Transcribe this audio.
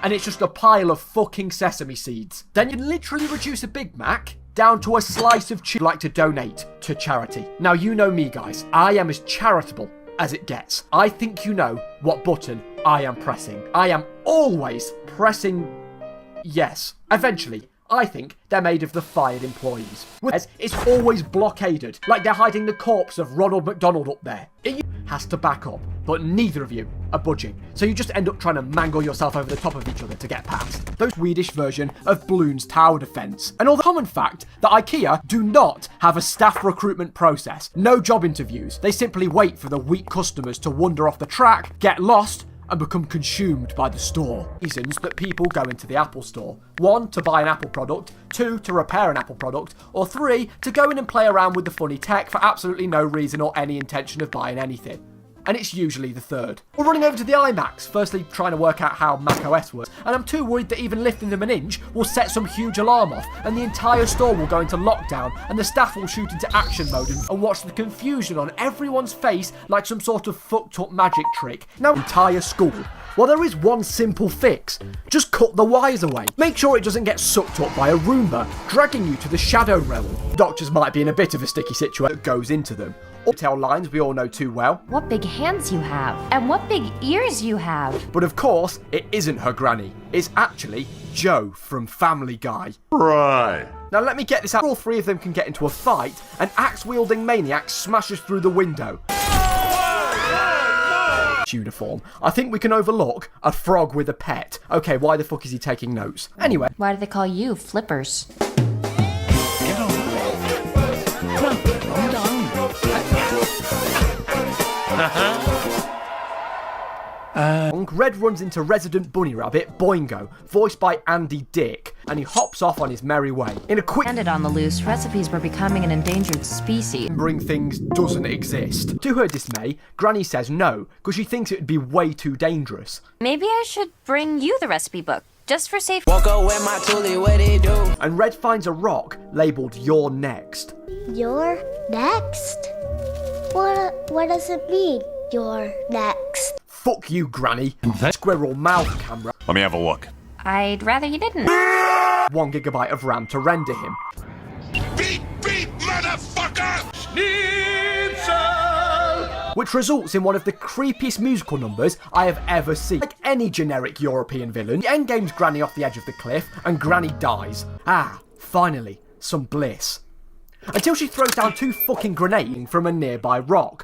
and it's just a pile of fucking sesame seeds. Then you literally reduce a Big Mac down to a slice of cheese you'd like to donate to charity. Now, you know me, guys. I am as charitable as it gets. I think you know what button I am pressing. I am always pressing yes. Eventually, I think they're made of the fired employees. Whereas it's always blockaded, like they're hiding the corpse of Ronald McDonald up there. It has to back up, but neither of you are budging. So you just end up trying to mangle yourself over the top of each other to get past. The Swedish version of Bloons tower defense. And all the common fact that IKEA do not have a staff recruitment process. No job interviews. They simply wait for the weak customers to wander off the track, get lost, and become consumed by the store. Reasons that people go into the Apple store. 1, to buy an Apple product. 2, to repair an Apple product. Or 3, to go in and play around with the funny tech for absolutely no reason or any intention of buying anything. And it's usually the third. We're running over to the iMacs, firstly trying to work out how macOS works, and I'm too worried that even lifting them an inch will set some huge alarm off, and the entire store will go into lockdown, and the staff will shoot into action mode and watch the confusion on everyone's face like some sort of fucked up magic trick. Now, entire school. Well, there is one simple fix. Just cut the wires away. Make sure it doesn't get sucked up by a Roomba, dragging you to the shadow realm. Doctors might be in a bit of a sticky situation that goes into them. Tail lines we all know too well. What big hands you have, and what big ears you have. But of course, it isn't her granny. It's actually Joe from Family Guy. Right. Now let me get this out. All three of them can get into a fight. An axe-wielding maniac smashes through the window. Uniform. I think we can overlook a frog with a pet. Okay, why the fuck is he taking notes? Anyway. Why do they call you Flippers? Get on. Come on, calm down. Red runs into Resident Bunny Rabbit, Boingo, voiced by Andy Dick, and he hops off on his merry way. In a quick Handed on the loose, recipes were becoming an endangered species. Remembering things doesn't exist. To her dismay, Granny says no, because she thinks it would be way too dangerous. Maybe I should bring you the recipe book, just for safety. Walk up with my toolie, what he do? And Red finds a rock labelled You're Next. You're next? What does it mean, you're next? Fuck you, Granny. Squirrel mouth camera. Let me have a look. I'd rather you didn't. 1 gigabyte of RAM to render him. Beep, beep, motherfucker! Schnitzel! Which results in one of the creepiest musical numbers I have ever seen. Like any generic European villain, the endgame's Granny off the edge of the cliff, and Granny dies. Ah, finally, some bliss. Until she throws down 2 fucking grenades from a nearby rock.